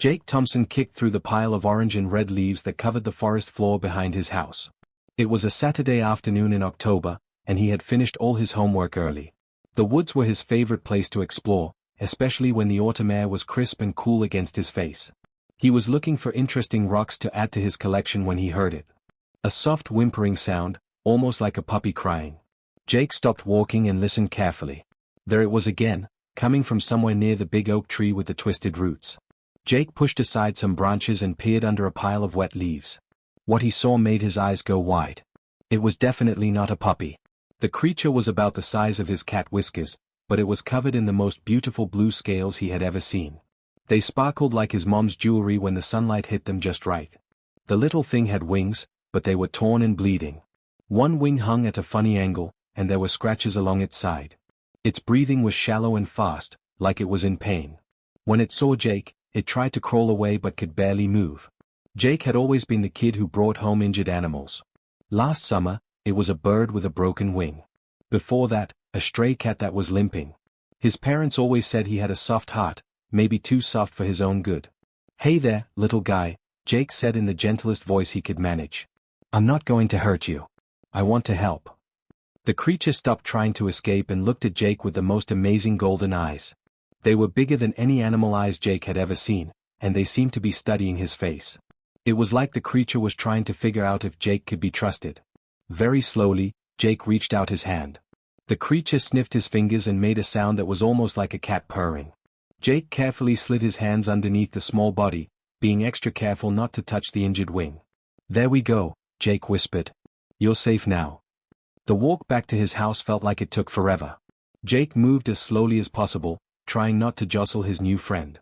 Jake Thompson kicked through the pile of orange and red leaves that covered the forest floor behind his house. It was a Saturday afternoon in October, and he had finished all his homework early. The woods were his favorite place to explore, especially when the autumn air was crisp and cool against his face. He was looking for interesting rocks to add to his collection when he heard it. A soft whimpering sound, almost like a puppy crying. Jake stopped walking and listened carefully. There it was again, coming from somewhere near the big oak tree with the twisted roots. Jake pushed aside some branches and peered under a pile of wet leaves. What he saw made his eyes go wide. It was definitely not a puppy. The creature was about the size of his cat Whiskers, but it was covered in the most beautiful blue scales he had ever seen. They sparkled like his mom's jewelry when the sunlight hit them just right. The little thing had wings, but they were torn and bleeding. One wing hung at a funny angle, and there were scratches along its side. Its breathing was shallow and fast, like it was in pain. When it saw Jake, it tried to crawl away but could barely move. Jake had always been the kid who brought home injured animals. Last summer, it was a bird with a broken wing. Before that, a stray cat that was limping. His parents always said he had a soft heart, maybe too soft for his own good. "Hey there, little guy," Jake said in the gentlest voice he could manage. "I'm not going to hurt you. I want to help." The creature stopped trying to escape and looked at Jake with the most amazing golden eyes. They were bigger than any animal eyes Jake had ever seen, and they seemed to be studying his face. It was like the creature was trying to figure out if Jake could be trusted. Very slowly, Jake reached out his hand. The creature sniffed his fingers and made a sound that was almost like a cat purring. Jake carefully slid his hands underneath the small body, being extra careful not to touch the injured wing. "There we go," Jake whispered. "You're safe now." The walk back to his house felt like it took forever. Jake moved as slowly as possible, trying not to jostle his new friend.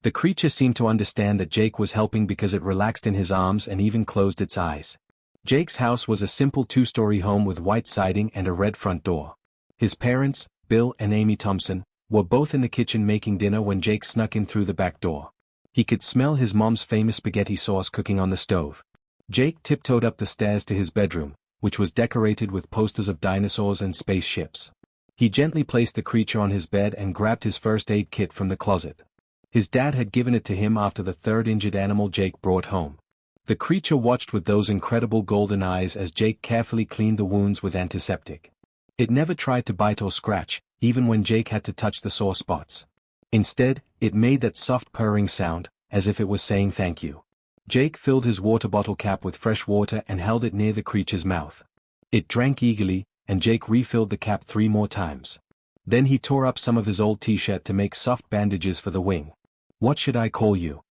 The creature seemed to understand that Jake was helping because it relaxed in his arms and even closed its eyes. Jake's house was a simple two-story home with white siding and a red front door. His parents, Bill and Amy Thompson, were both in the kitchen making dinner when Jake snuck in through the back door. He could smell his mom's famous spaghetti sauce cooking on the stove. Jake tiptoed up the stairs to his bedroom, which was decorated with posters of dinosaurs and spaceships. He gently placed the creature on his bed and grabbed his first aid kit from the closet. His dad had given it to him after the third injured animal Jake brought home. The creature watched with those incredible golden eyes as Jake carefully cleaned the wounds with antiseptic. It never tried to bite or scratch, even when Jake had to touch the sore spots. Instead, it made that soft purring sound, as if it was saying thank you. Jake filled his water bottle cap with fresh water and held it near the creature's mouth. It drank eagerly, and Jake refilled the cap 3 more times. Then he tore up some of his old t-shirt to make soft bandages for the wing. "What should I call you?"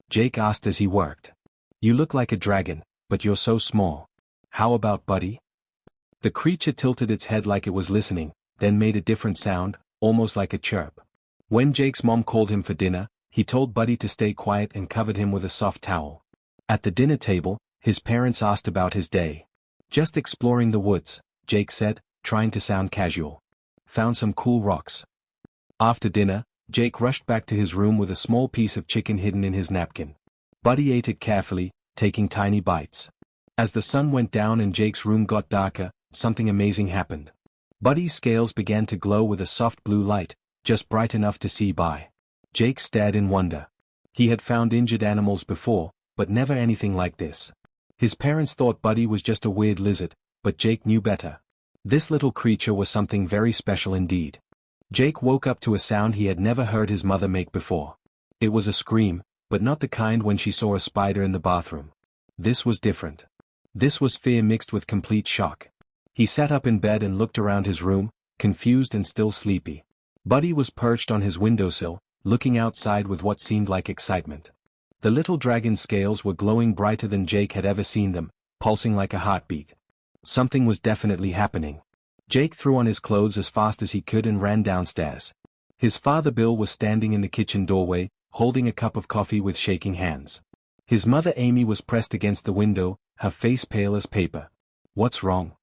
Jake asked as he worked. "You look like a dragon, but you're so small. How about Buddy?" The creature tilted its head like it was listening, then made a different sound, almost like a chirp. When Jake's mom called him for dinner, he told Buddy to stay quiet and covered him with a soft towel. At the dinner table, his parents asked about his day. "Just exploring the woods," Jake said, trying to sound casual. "Found some cool rocks." After dinner, Jake rushed back to his room with a small piece of chicken hidden in his napkin. Buddy ate it carefully, taking tiny bites. As the sun went down and Jake's room got darker, something amazing happened. Buddy's scales began to glow with a soft blue light, just bright enough to see by. Jake stared in wonder. He had found injured animals before, but never anything like this. His parents thought Buddy was just a weird lizard, but Jake knew better. This little creature was something very special indeed. Jake woke up to a sound he had never heard his mother make before. It was a scream, but not the kind when she saw a spider in the bathroom. This was different. This was fear mixed with complete shock. He sat up in bed and looked around his room, confused and still sleepy. Buddy was perched on his windowsill, looking outside with what seemed like excitement. The little dragon's scales were glowing brighter than Jake had ever seen them, pulsing like a heartbeat. Something was definitely happening. Jake threw on his clothes as fast as he could and ran downstairs. His father Bill was standing in the kitchen doorway, holding a cup of coffee with shaking hands. His mother Amy was pressed against the window, her face pale as paper. "What's wrong?"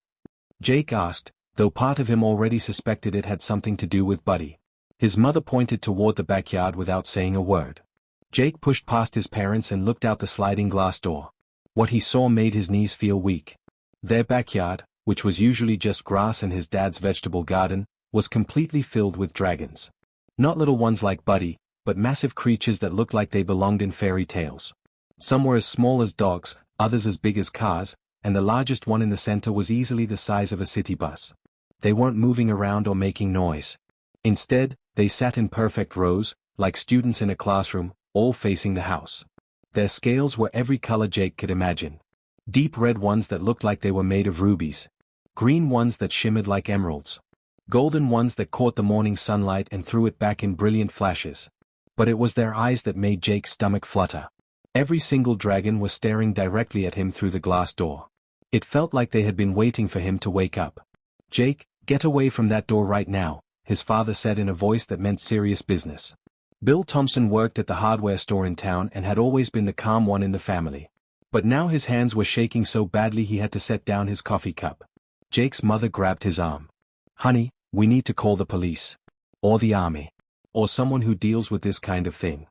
Jake asked, though part of him already suspected it had something to do with Buddy. His mother pointed toward the backyard without saying a word. Jake pushed past his parents and looked out the sliding glass door. What he saw made his knees feel weak. Their backyard, which was usually just grass and his dad's vegetable garden, was completely filled with dragons. Not little ones like Buddy, but massive creatures that looked like they belonged in fairy tales. Some were as small as dogs, others as big as cars, and the largest one in the center was easily the size of a city bus. They weren't moving around or making noise. Instead, they sat in perfect rows, like students in a classroom, all facing the house. Their scales were every color Jake could imagine. Deep red ones that looked like they were made of rubies. Green ones that shimmered like emeralds. Golden ones that caught the morning sunlight and threw it back in brilliant flashes. But it was their eyes that made Jake's stomach flutter. Every single dragon was staring directly at him through the glass door. It felt like they had been waiting for him to wake up. "Jake, get away from that door right now," his father said in a voice that meant serious business. Bill Thompson worked at the hardware store in town and had always been the calm one in the family. But now his hands were shaking so badly he had to set down his coffee cup. Jake's mother grabbed his arm. "Honey, we need to call the police. Or the army. Or someone who deals with this kind of thing."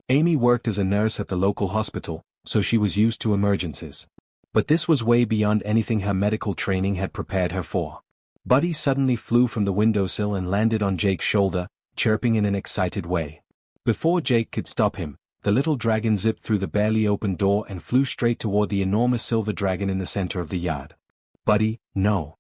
Amy worked as a nurse at the local hospital, so she was used to emergencies. But this was way beyond anything her medical training had prepared her for. Buddy suddenly flew from the windowsill and landed on Jake's shoulder, chirping in an excited way. Before Jake could stop him, the little dragon zipped through the barely opened door and flew straight toward the enormous silver dragon in the center of the yard. "Buddy, no!"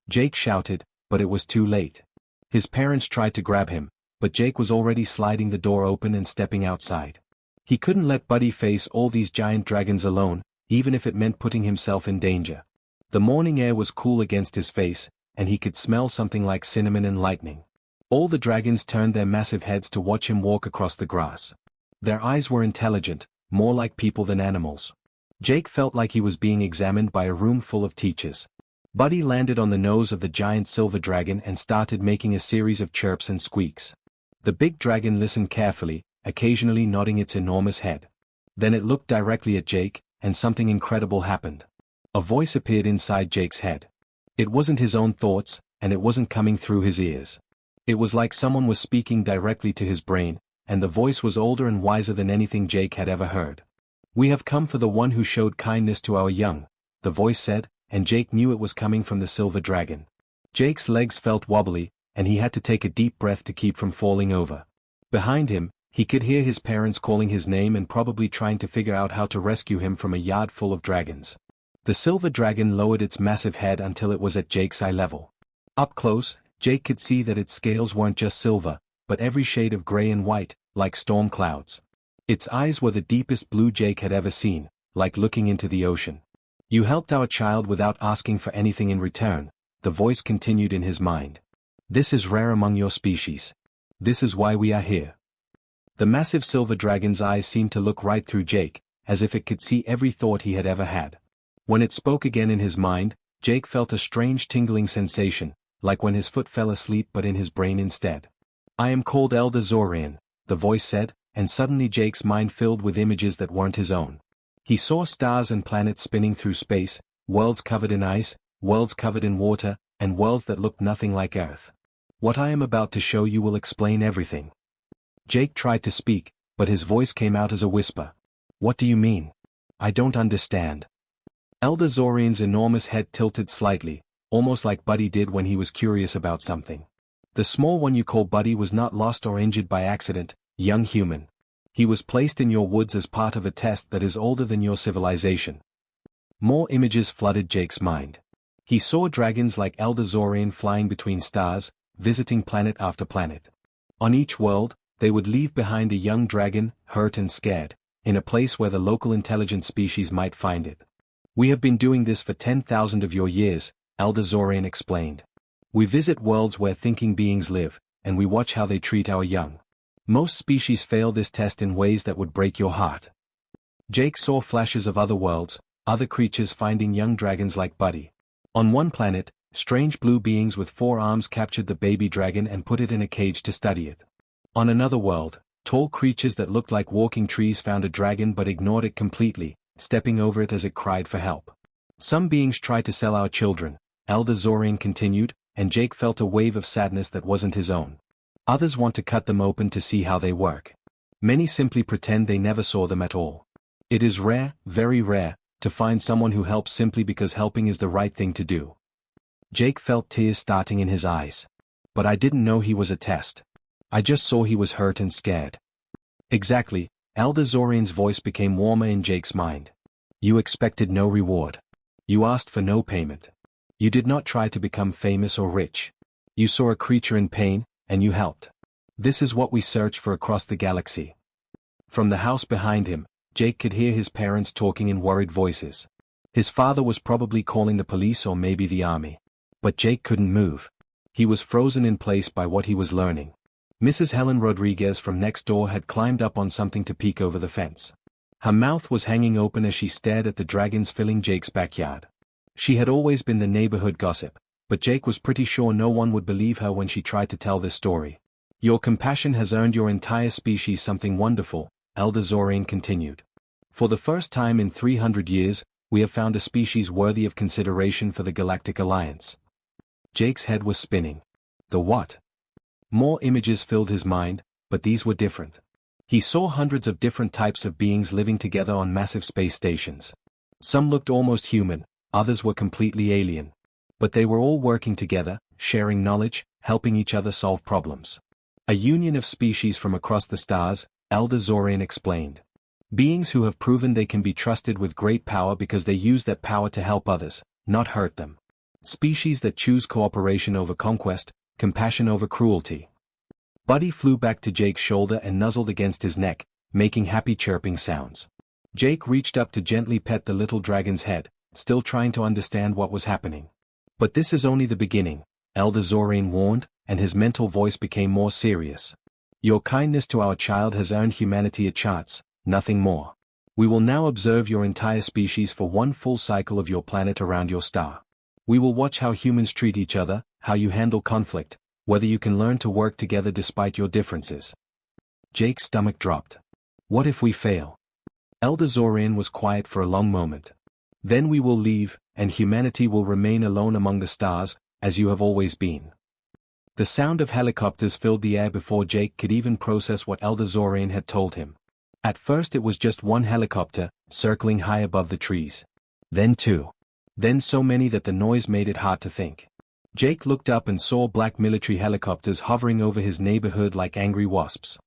Jake shouted, but it was too late. His parents tried to grab him, but Jake was already sliding the door open and stepping outside. He couldn't let Buddy face all these giant dragons alone, even if it meant putting himself in danger. The morning air was cool against his face, and he could smell something like cinnamon and lightning. All the dragons turned their massive heads to watch him walk across the grass. Their eyes were intelligent, more like people than animals. Jake felt like he was being examined by a room full of teachers. Buddy landed on the nose of the giant silver dragon and started making a series of chirps and squeaks. The big dragon listened carefully, occasionally nodding its enormous head. Then it looked directly at Jake, and something incredible happened. A voice appeared inside Jake's head. It wasn't his own thoughts, and it wasn't coming through his ears. It was like someone was speaking directly to his brain, and the voice was older and wiser than anything Jake had ever heard. "We have come for the one who showed kindness to our young," the voice said, and Jake knew it was coming from the silver dragon. Jake's legs felt wobbly, and he had to take a deep breath to keep from falling over. Behind him, he could hear his parents calling his name and probably trying to figure out how to rescue him from a yard full of dragons. The silver dragon lowered its massive head until it was at Jake's eye level. Up close, Jake could see that its scales weren't just silver, but every shade of gray and white, like storm clouds. Its eyes were the deepest blue Jake had ever seen, like looking into the ocean. "You helped our child without asking for anything in return," the voice continued in his mind. "This is rare among your species. This is why we are here." The massive silver dragon's eyes seemed to look right through Jake, as if it could see every thought he had ever had. When it spoke again in his mind, Jake felt a strange tingling sensation, like when his foot fell asleep but in his brain instead. "I am called Elder Zorian," the voice said, and suddenly Jake's mind filled with images that weren't his own. He saw stars and planets spinning through space, worlds covered in ice, worlds covered in water, and worlds that looked nothing like Earth. "What I am about to show you will explain everything." Jake tried to speak, but his voice came out as a whisper. "What do you mean? I don't understand." Elder Zorian's enormous head tilted slightly, almost like Buddy did when he was curious about something. "The small one you call Buddy was not lost or injured by accident, young human. He was placed in your woods as part of a test that is older than your civilization." More images flooded Jake's mind. He saw dragons like Elder Zorian flying between stars, visiting planet after planet. On each world, they would leave behind a young dragon, hurt and scared, in a place where the local intelligent species might find it. "We have been doing this for 10,000 of your years," Elder Zorian explained. "We visit worlds where thinking beings live, and we watch how they treat our young. Most species fail this test in ways that would break your heart." Jake saw flashes of other worlds, other creatures finding young dragons like Buddy. On one planet, strange blue beings with 4 arms captured the baby dragon and put it in a cage to study it. On another world, tall creatures that looked like walking trees found a dragon but ignored it completely, stepping over it as it cried for help. "Some beings try to sell our children," Elder Zorian continued, and Jake felt a wave of sadness that wasn't his own. "Others want to cut them open to see how they work. Many simply pretend they never saw them at all. It is rare, very rare, to find someone who helps simply because helping is the right thing to do." Jake felt tears starting in his eyes. "But I didn't know he was a test. I just saw he was hurt and scared." Exactly, Elder Zorian's voice became warmer in Jake's mind. You expected no reward. You asked for no payment. You did not try to become famous or rich. You saw a creature in pain, and you helped. This is what we search for across the galaxy. From the house behind him, Jake could hear his parents talking in worried voices. His father was probably calling the police or maybe the army. But Jake couldn't move. He was frozen in place by what he was learning. Mrs. Helen Rodriguez from next door had climbed up on something to peek over the fence. Her mouth was hanging open as she stared at the dragons filling Jake's backyard. She had always been the neighborhood gossip, but Jake was pretty sure no one would believe her when she tried to tell this story. Your compassion has earned your entire species something wonderful, Elder Zorian continued. For the first time in 300 years, we have found a species worthy of consideration for the Galactic Alliance. Jake's head was spinning. The what? More images filled his mind, but these were different. He saw hundreds of different types of beings living together on massive space stations. Some looked almost human, others were completely alien. But they were all working together, sharing knowledge, helping each other solve problems. A union of species from across the stars, Elder Zorian explained. Beings who have proven they can be trusted with great power because they use that power to help others, not hurt them. Species that choose cooperation over conquest, compassion over cruelty. Buddy flew back to Jake's shoulder and nuzzled against his neck, making happy chirping sounds. Jake reached up to gently pet the little dragon's head, still trying to understand what was happening. But this is only the beginning, Elder Zorian warned, and his mental voice became more serious. Your kindness to our child has earned humanity a chance, nothing more. We will now observe your entire species for one full cycle of your planet around your star. We will watch how humans treat each other, how you handle conflict, whether you can learn to work together despite your differences. Jake's stomach dropped. What if we fail? Elder Zorian was quiet for a long moment. Then we will leave, and humanity will remain alone among the stars, as you have always been. The sound of helicopters filled the air before Jake could even process what Elder Zorian had told him. At first it was just one helicopter, circling high above the trees. Then two. Then so many that the noise made it hard to think. Jake looked up and saw black military helicopters hovering over his neighborhood like angry wasps.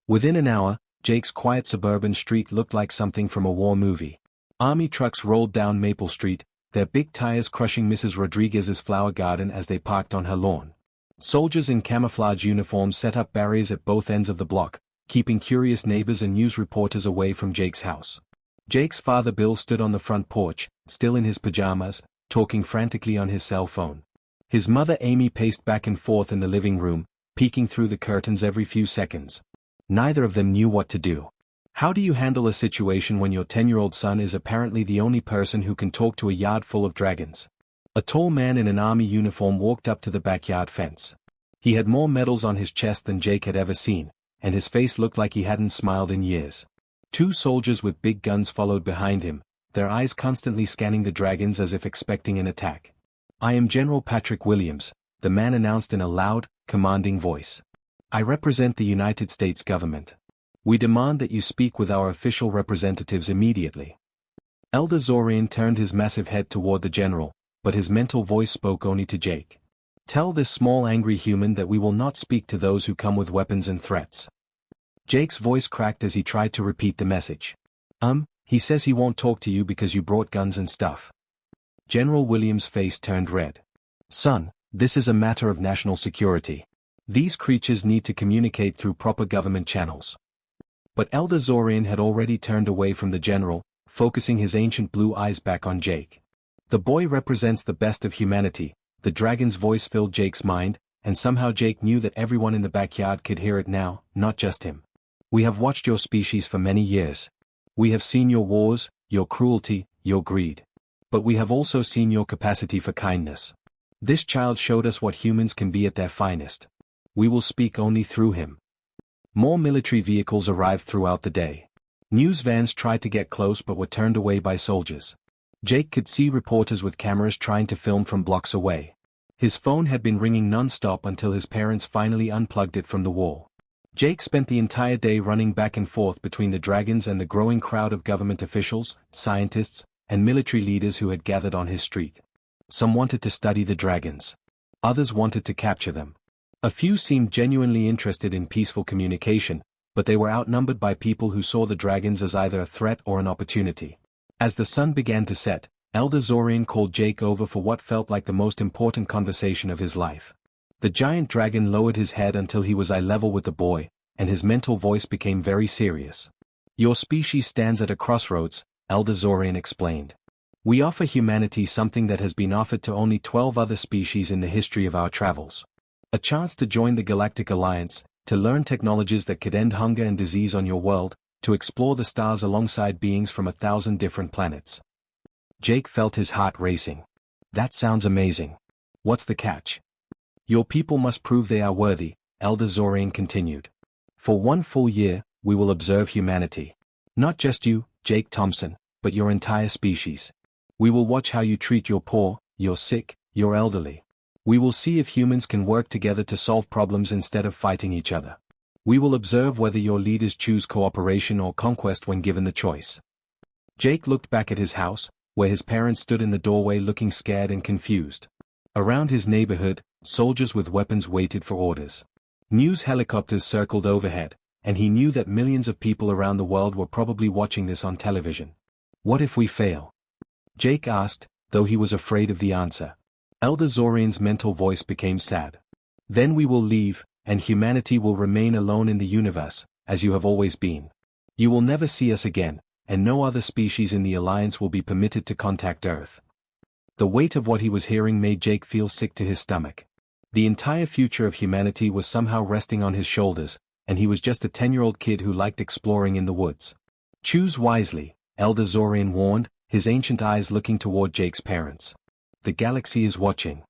Within an hour, Jake's quiet suburban street looked like something from a war movie. Army trucks rolled down Maple Street, their big tires crushing Mrs. Rodriguez's flower garden as they parked on her lawn. Soldiers in camouflage uniforms set up barriers at both ends of the block, keeping curious neighbors and news reporters away from Jake's house. Jake's father Bill stood on the front porch, still in his pajamas, talking frantically on his cell phone. His mother Amy paced back and forth in the living room, peeking through the curtains every few seconds. Neither of them knew what to do. How do you handle a situation when your 10-year-old son is apparently the only person who can talk to a yard full of dragons? A tall man in an army uniform walked up to the backyard fence. He had more medals on his chest than Jake had ever seen, and his face looked like he hadn't smiled in years. Two soldiers with big guns followed behind him, their eyes constantly scanning the dragons as if expecting an attack. I am General Patrick Williams, the man announced in a loud, commanding voice. I represent the United States government. We demand that you speak with our official representatives immediately. Elder Zorian turned his massive head toward the general, but his mental voice spoke only to Jake. Tell this small angry human that we will not speak to those who come with weapons and threats. Jake's voice cracked as he tried to repeat the message. He says he won't talk to you because you brought guns and stuff. General Williams' face turned red. Son, this is a matter of national security. These creatures need to communicate through proper government channels. But Elder Zorian had already turned away from the general, focusing his ancient blue eyes back on Jake. The boy represents the best of humanity, the dragon's voice filled Jake's mind, and somehow Jake knew that everyone in the backyard could hear it now, not just him. We have watched your species for many years. We have seen your wars, your cruelty, your greed. But we have also seen your capacity for kindness. This child showed us what humans can be at their finest. We will speak only through him. More military vehicles arrived throughout the day. News vans tried to get close but were turned away by soldiers. Jake could see reporters with cameras trying to film from blocks away. His phone had been ringing non-stop until his parents finally unplugged it from the wall. Jake spent the entire day running back and forth between the dragons and the growing crowd of government officials, scientists, and military leaders who had gathered on his street. Some wanted to study the dragons. Others wanted to capture them. A few seemed genuinely interested in peaceful communication, but they were outnumbered by people who saw the dragons as either a threat or an opportunity. As the sun began to set, Elder Zorian called Jake over for what felt like the most important conversation of his life. The giant dragon lowered his head until he was eye level with the boy, and his mental voice became very serious. Your species stands at a crossroads, Elder Zorian explained. We offer humanity something that has been offered to only 12 other species in the history of our travels. A chance to join the Galactic Alliance, to learn technologies that could end hunger and disease on your world, to explore the stars alongside beings from 1,000 different planets. Jake felt his heart racing. That sounds amazing. What's the catch? Your people must prove they are worthy, Elder Zorian continued. For 1 full year, we will observe humanity. Not just you, Jake Thompson, but your entire species. We will watch how you treat your poor, your sick, your elderly. We will see if humans can work together to solve problems instead of fighting each other. We will observe whether your leaders choose cooperation or conquest when given the choice. Jake looked back at his house, where his parents stood in the doorway looking scared and confused. Around his neighborhood, soldiers with weapons waited for orders. News helicopters circled overhead, and he knew that millions of people around the world were probably watching this on television. What if we fail? Jake asked, though he was afraid of the answer. Elder Zorian's mental voice became sad. Then we will leave, and humanity will remain alone in the universe, as you have always been. You will never see us again, and no other species in the Alliance will be permitted to contact Earth. The weight of what he was hearing made Jake feel sick to his stomach. The entire future of humanity was somehow resting on his shoulders, and he was just a 10-year-old kid who liked exploring in the woods. Choose wisely, Elder Zorian warned, his ancient eyes looking toward Jake's parents. The galaxy is watching.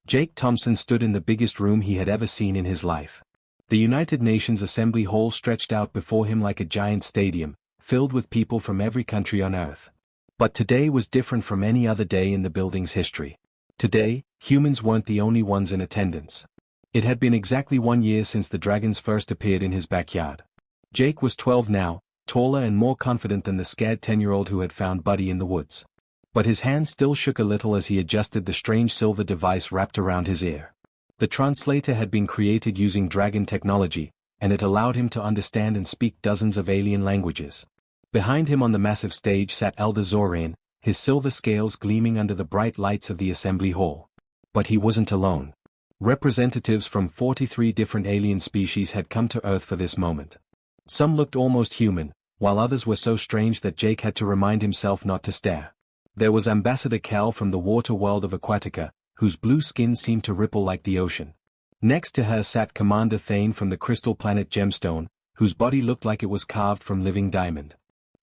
Jake Thompson stood in the biggest room he had ever seen in his life. The United Nations Assembly Hall stretched out before him like a giant stadium, filled with people from every country on Earth. But today was different from any other day in the building's history. Today, humans weren't the only ones in attendance. It had been exactly 1 year since the dragons first appeared in his backyard. Jake was 12 now, taller and more confident than the scared 10-year-old who had found Buddy in the woods. But his hand still shook a little as he adjusted the strange silver device wrapped around his ear. The translator had been created using dragon technology, and it allowed him to understand and speak dozens of alien languages. Behind him on the massive stage sat Elder Zorian, his silver scales gleaming under the bright lights of the assembly hall. But he wasn't alone. Representatives from 43 different alien species had come to Earth for this moment. Some looked almost human, while others were so strange that Jake had to remind himself not to stare. There was Ambassador Cal from the water world of Aquatica, whose blue skin seemed to ripple like the ocean. Next to her sat Commander Thane from the crystal planet Gemstone, whose body looked like it was carved from living diamond.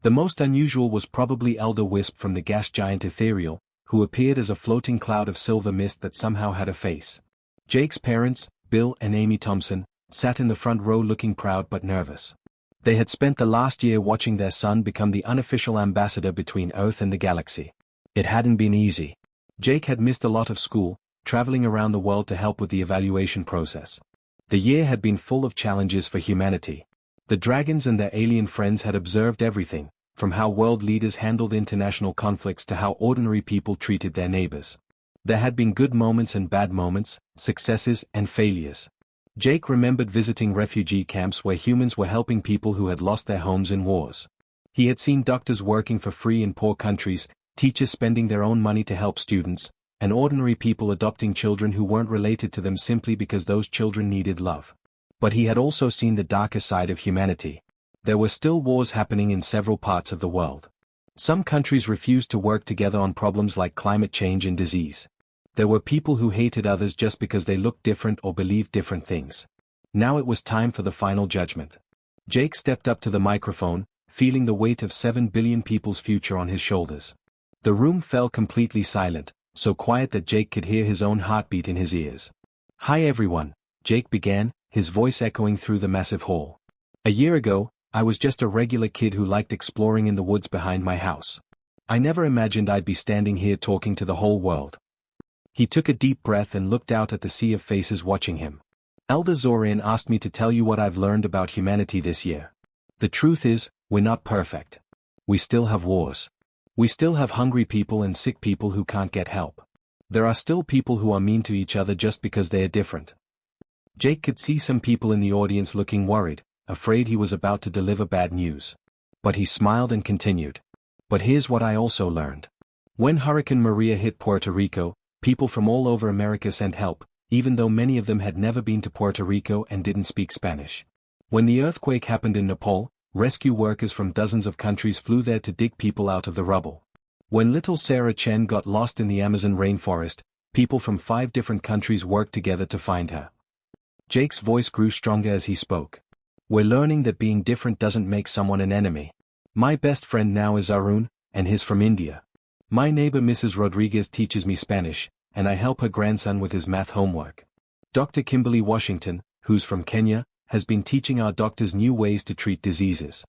The most unusual was probably Elder Wisp from the gas giant Ethereal, who appeared as a floating cloud of silver mist that somehow had a face. Jake's parents, Bill and Amy Thompson, sat in the front row looking proud but nervous. They had spent the last year watching their son become the unofficial ambassador between Earth and the galaxy. It hadn't been easy. Jake had missed a lot of school, traveling around the world to help with the evaluation process. The year had been full of challenges for humanity. The dragons and their alien friends had observed everything, from how world leaders handled international conflicts to how ordinary people treated their neighbors. There had been good moments and bad moments, successes and failures. Jake remembered visiting refugee camps where humans were helping people who had lost their homes in wars. He had seen doctors working for free in poor countries, teachers spending their own money to help students, and ordinary people adopting children who weren't related to them simply because those children needed love. But he had also seen the darker side of humanity. There were still wars happening in several parts of the world. Some countries refused to work together on problems like climate change and disease. There were people who hated others just because they looked different or believed different things. Now it was time for the final judgment. Jake stepped up to the microphone, feeling the weight of 7 billion people's future on his shoulders. The room fell completely silent, so quiet that Jake could hear his own heartbeat in his ears. "Hi everyone," Jake began, his voice echoing through the massive hall. "A year ago, I was just a regular kid who liked exploring in the woods behind my house. I never imagined I'd be standing here talking to the whole world." He took a deep breath and looked out at the sea of faces watching him. "Elder Zorian asked me to tell you what I've learned about humanity this year. The truth is, we're not perfect. We still have wars. We still have hungry people and sick people who can't get help. There are still people who are mean to each other just because they are different." Jake could see some people in the audience looking worried, afraid he was about to deliver bad news. But he smiled and continued. But here's what I also learned. When Hurricane Maria hit Puerto Rico, people from all over America sent help, even though many of them had never been to Puerto Rico and didn't speak Spanish. When the earthquake happened in Nepal, rescue workers from dozens of countries flew there to dig people out of the rubble. When little Sarah Chen got lost in the Amazon rainforest, people from 5 different countries worked together to find her. Jake's voice grew stronger as he spoke. We're learning that being different doesn't make someone an enemy. My best friend now is Arun, and he's from India. My neighbor Mrs. Rodriguez teaches me Spanish, and I help her grandson with his math homework. Dr. Kimberly Washington, who's from Kenya, has been teaching our doctors new ways to treat diseases.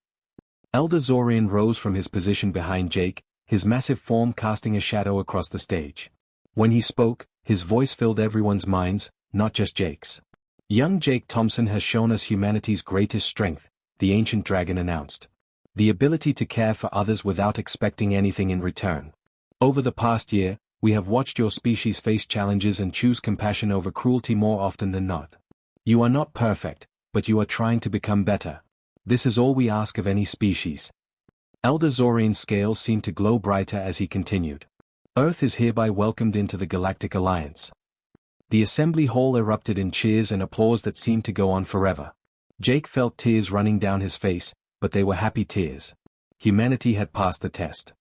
Elder Zorian rose from his position behind Jake, his massive form casting a shadow across the stage. When he spoke, his voice filled everyone's minds, not just Jake's. Young Jake Thompson has shown us humanity's greatest strength, the ancient dragon announced. The ability to care for others without expecting anything in return. Over the past year, we have watched your species face challenges and choose compassion over cruelty more often than not. You are not perfect, but you are trying to become better. This is all we ask of any species. Elder Zorian's scales seemed to glow brighter as he continued. Earth is hereby welcomed into the Galactic Alliance. The assembly hall erupted in cheers and applause that seemed to go on forever. Jake felt tears running down his face, but they were happy tears. Humanity had passed the test.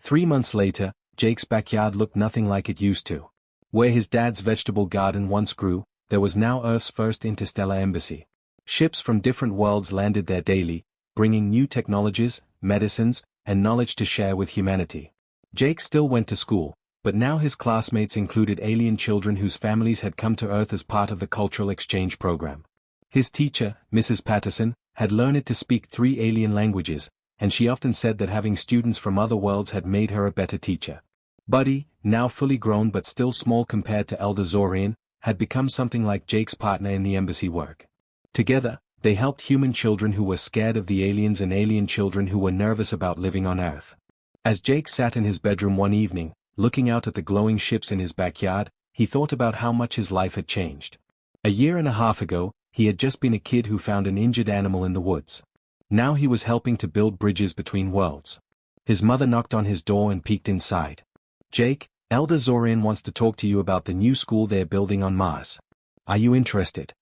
3 months later, Jake's backyard looked nothing like it used to. Where his dad's vegetable garden once grew, there was now Earth's first interstellar embassy. Ships from different worlds landed there daily, bringing new technologies, medicines, and knowledge to share with humanity. Jake still went to school, but now his classmates included alien children whose families had come to Earth as part of the cultural exchange program. His teacher, Mrs. Patterson, had learned to speak 3 alien languages, and she often said that having students from other worlds had made her a better teacher. Buddy, now fully grown but still small compared to Elder Zorian, had become something like Jake's partner in the embassy work. Together, they helped human children who were scared of the aliens and alien children who were nervous about living on Earth. As Jake sat in his bedroom one evening, looking out at the glowing ships in his backyard, he thought about how much his life had changed. A year and a half ago, he had just been a kid who found an injured animal in the woods. Now he was helping to build bridges between worlds. His mother knocked on his door and peeked inside. Jake, Elder Zorian wants to talk to you about the new school they're building on Mars. Are you interested?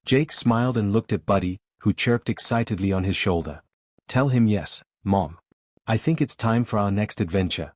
Jake smiled and looked at Buddy, who chirped excitedly on his shoulder. Tell him yes, Mom. I think it's time for our next adventure.